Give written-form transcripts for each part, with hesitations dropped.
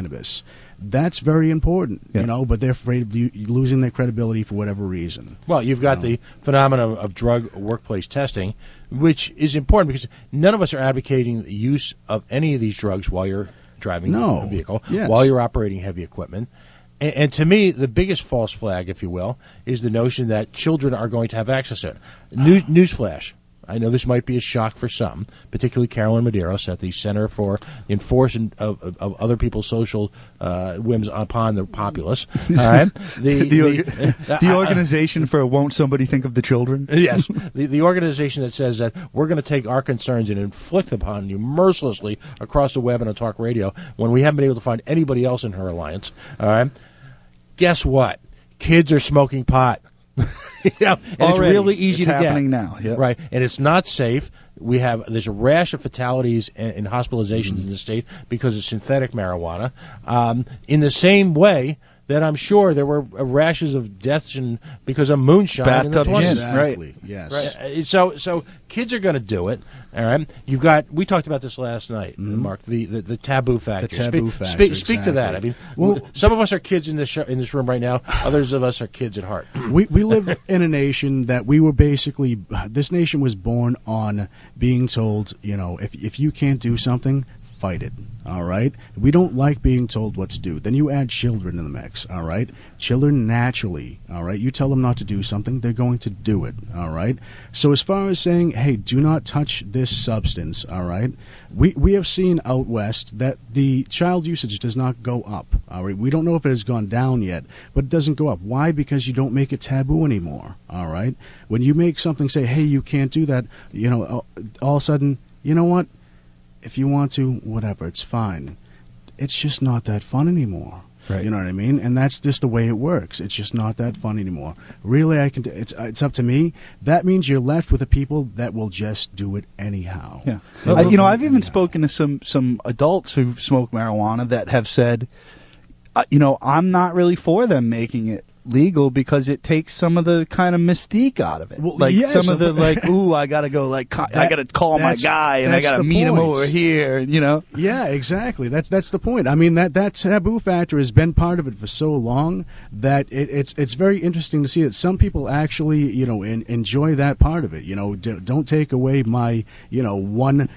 cannabis. That's very important, Yeah. you know, but they're afraid of losing their credibility for whatever reason. Well, you've got the phenomenon of drug workplace testing, which is important because none of us are advocating the use of any of these drugs while you're driving a vehicle, while you're operating heavy equipment. And to me, the biggest false flag, if you will, is the notion that children are going to have access to it. Newsflash. I know this might be a shock for some, particularly Carolyn Medeiros at the Center for Enforcement of Other People's Social Whims upon the Populace. All right? The organization for Won't Somebody Think of the Children? Yes. The organization that says that we're going to take our concerns and inflict upon you mercilessly across the web and on talk radio when we haven't been able to find anybody else in her alliance. All right? Guess what? Kids are smoking pot. And it's really easy to get. It's happening now. Yep. Right, and it's not safe. There's a rash of fatalities and hospitalizations in the state because of synthetic marijuana. In the same way that I'm sure there were rashes of deaths because of moonshine in the 20s. Exactly. Right. Yes. Right. So kids are going to do it. All right. We talked about this last night, Mark. The taboo factor. The taboo factor. Speak to that. I mean, well, some of us are kids in this room right now. Others of us are kids at heart. We live in a nation that this nation was born on being told, you know, if you can't do something, fight it. All right? We don't like being told what to do. Then you add children in the mix. All right? Children naturally, all right? You tell them not to do something, they're going to do it. All right? So as far as saying, hey, do not touch this substance, all right? We have seen out west that the child usage does not go up. All right? We don't know if it has gone down yet, but it doesn't go up. Why? Because you don't make it taboo anymore. All right? When you make something say, hey, you can't do that, you know, all of a sudden, you know what? If you want to, whatever, it's fine. It's just not that fun anymore. Right. You know what I mean? And that's just the way it works. It's just not that fun anymore. Really, it's up to me. That means you're left with the people that will just do it anyhow. Yeah. I've even spoken to some adults who smoke marijuana that have said, I'm not really for them making it legal because it takes some of the kind of mystique out of it. Well, like yes, some of the I gotta go I gotta call my guy and I gotta meet him over here, you know. Yeah, exactly. That's the point. I mean that taboo factor has been part of it for so long that it's very interesting to see that some people actually enjoy that part of it. You know, don't take away my one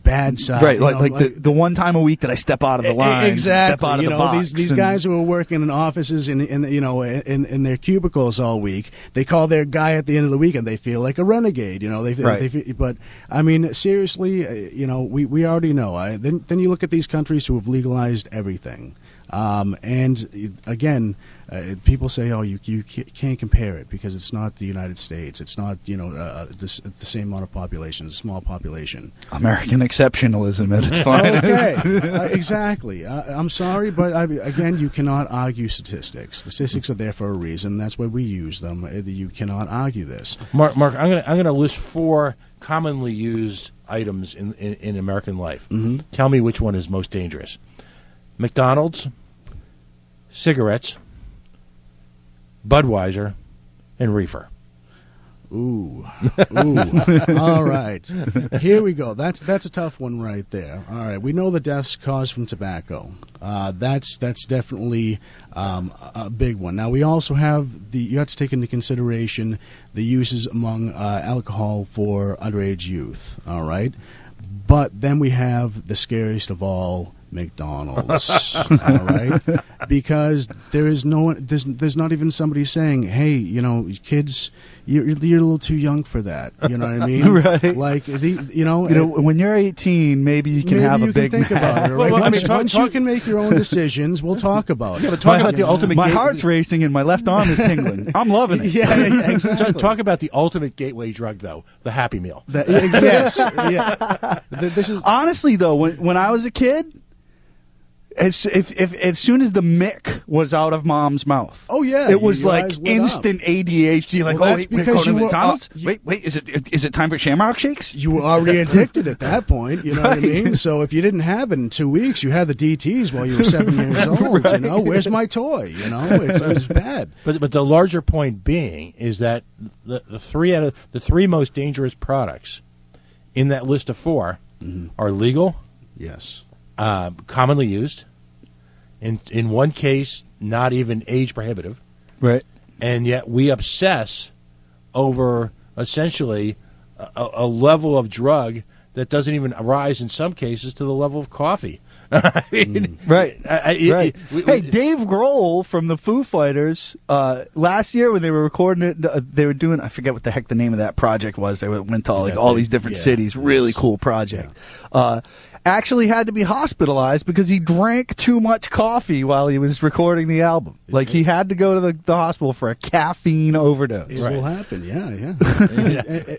bad side. Right, like the one time a week that I step out of the line, exactly. Step out of the box. These guys who are working in offices in their cubicles all week, they call their guy at the end of the week and they feel like a renegade. You know, but I mean, seriously, we already know. Then you look at these countries who have legalized everything. And again, people say, "Oh, you can't compare it because it's not the United States. It's not the same amount of population, it's a small population." American exceptionalism at its finest. Okay, exactly. I'm sorry, but again, you cannot argue statistics. Statistics are there for a reason. That's why we use them. You cannot argue this. Mark, I'm gonna list 4 commonly used items in American life. Mm-hmm. Tell me which one is most dangerous. McDonald's, cigarettes, Budweiser, and reefer. Ooh. All right. Here we go. That's a tough one right there. All right. We know the deaths caused from tobacco. That's definitely a big one. Now we also have you have to take into consideration the uses among alcohol for underage youth. All right. But then we have the scariest of all, McDonald's. All right, because there's not even somebody saying, "Hey, kids, you're a little too young for that." You know what I mean? Right. Like when you're 18, maybe you can have a Big think Mac. about it. Right? Once you can make your own decisions, we'll talk about it. But talk about the ultimate. My heart's racing and my left arm is tingling. I'm loving it. Yeah, exactly. Talk about the ultimate gateway drug, though, the Happy Meal. Yes. Yeah. This is honestly though, when I was a kid. As soon as the Mick was out of Mom's mouth, it was like instant ADHD. Like, that's because you were McDonald's. Wait, is it time for Shamrock Shakes? You were already addicted at that point. You know what I mean? So if you didn't have it in 2 weeks, you had the DTs while you were 7 years old. Right. Where's my toy? It's bad. But the larger point being is that the 3 out of the 3 most dangerous products in that list of 4 are legal. Yes. commonly used. In one case, not even age prohibitive. Right. And yet we obsess over essentially a level of drug that doesn't even rise in some cases to the level of coffee. I mean, right. Hey, Dave Grohl from the Foo Fighters, last year when they were recording it, they were doing, I forget what the heck the name of that project was. They went to all these different cities. Really cool project. Yeah. Actually had to be hospitalized because he drank too much coffee while he was recording the album. Like, he had to go to the hospital for a caffeine overdose. It will happen, yeah.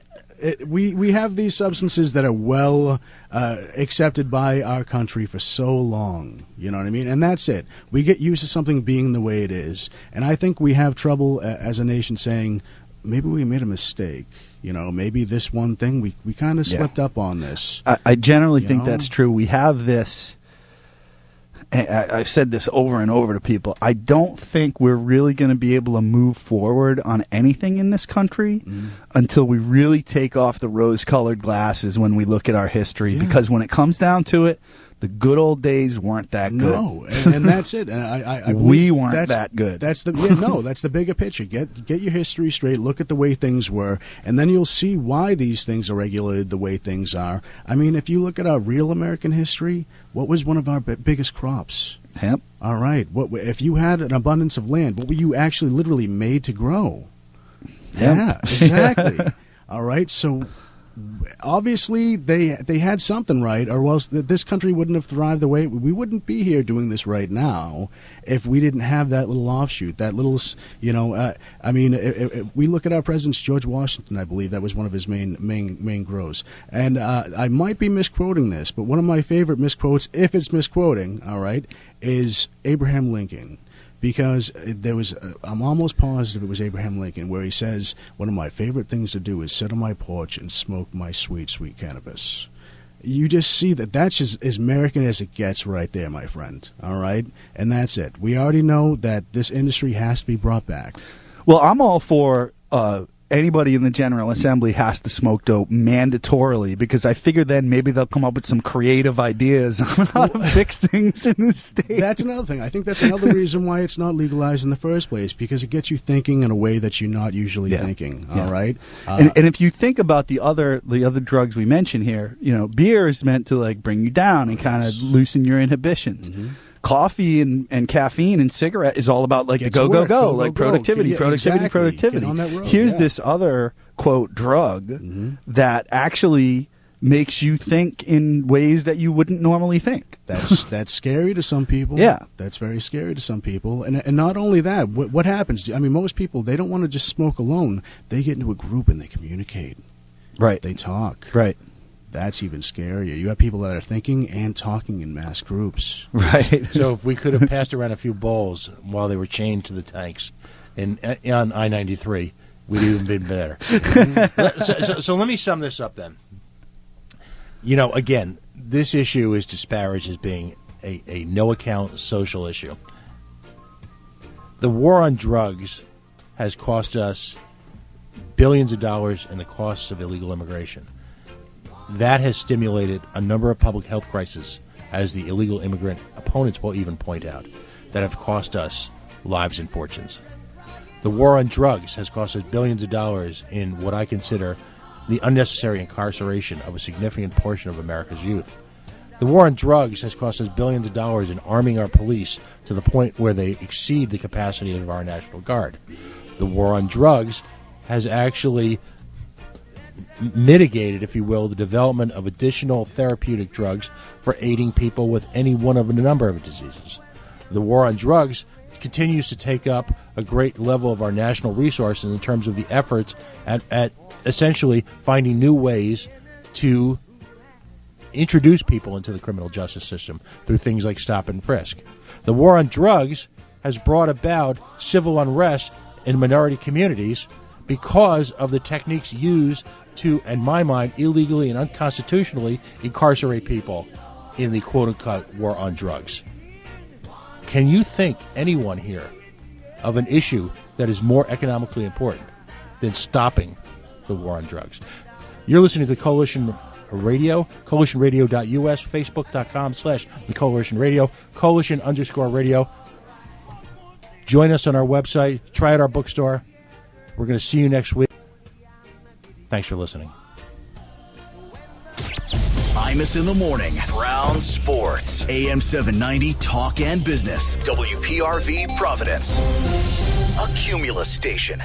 We have these substances that are well accepted by our country for so long, you know what I mean? And that's it. We get used to something being the way it is. And I think we have trouble as a nation saying, maybe we made a mistake. You know, maybe this one thing, we kind of slipped up on this. I generally think that's true. We have this, I've said this over and over to people, I don't think we're really going to be able to move forward on anything in this country until we really take off the rose-colored glasses when we look at our history. Yeah. Because when it comes down to it, the good old days weren't that good. No, and that's it. And I we weren't that good. That's the bigger picture. Get your history straight. Look at the way things were, and then you'll see why these things are regulated the way things are. I mean, if you look at our real American history, what was one of our biggest crops? Hemp. All right. What if you had an abundance of land? What were you actually literally made to grow? Hemp. Yeah, exactly. All right. So obviously they had something right, or else this country wouldn't have thrived the way we wouldn't be here doing this right now if we didn't have that little offshoot, that little, I mean, if we look at our presidents, George Washington, I believe that was one of his main grows. And I might be misquoting this, but one of my favorite misquotes, if it's misquoting, all right, is Abraham Lincoln. Because there was, I'm almost positive it was Abraham Lincoln, where he says, one of my favorite things to do is sit on my porch and smoke my sweet, sweet cannabis. You just see that's just as American as it gets right there, my friend. All right? And that's it. We already know that this industry has to be brought back. Well, I'm all for anybody in the General Assembly has to smoke dope mandatorily, because I figure then maybe they'll come up with some creative ideas on how to fix things in the state. That's another thing. I think that's another reason why it's not legalized in the first place, because it gets you thinking in a way that you're not usually thinking. All right, and if you think about the other drugs we mentioned here, beer is meant to like bring you down and kind of loosen your inhibitions. Mm-hmm. Coffee and caffeine and cigarette is all about like the go, like productivity. Get on that road. Here's this other, quote, drug that actually makes you think in ways that you wouldn't normally think. That's scary to some people. Yeah. That's very scary to some people. And not only that, what happens? I mean, most people, they don't want to just smoke alone. They get into a group and they communicate. Right. They talk. Right. That's even scarier. You have people that are thinking and talking in mass groups. Right. So if we could have passed around a few bowls while they were chained to the tanks on I-93, we'd even been better. So let me sum this up then. Again, this issue is disparaged as being a no-account social issue. The war on drugs has cost us billions of dollars in the costs of illegal immigration. That has stimulated a number of public health crises, as the illegal immigrant opponents will even point out, that have cost us lives and fortunes. The war on drugs has cost us billions of dollars in what I consider the unnecessary incarceration of a significant portion of America's youth. The war on drugs has cost us billions of dollars in arming our police to the point where they exceed the capacity of our National Guard. The war on drugs has actually mitigated, if you will, the development of additional therapeutic drugs for aiding people with any one of a number of diseases. The war on drugs continues to take up a great level of our national resources in terms of the efforts at essentially finding new ways to introduce people into the criminal justice system through things like stop and frisk. The war on drugs has brought about civil unrest in minority communities because of the techniques used to, in my mind, illegally and unconstitutionally incarcerate people in the quote-unquote war on drugs. Can you think anyone here of an issue that is more economically important than stopping the war on drugs? You're listening to the Coalition Radio, coalitionradio.us, facebook.com/thecoalitionradio, coalition_radio. Join us on our website. Try out our bookstore. We're going to see you next week. Thanks for listening. Imus in the Morning, Brown Sports, AM 790, Talk and Business, WPRV, Providence, a Cumulus station.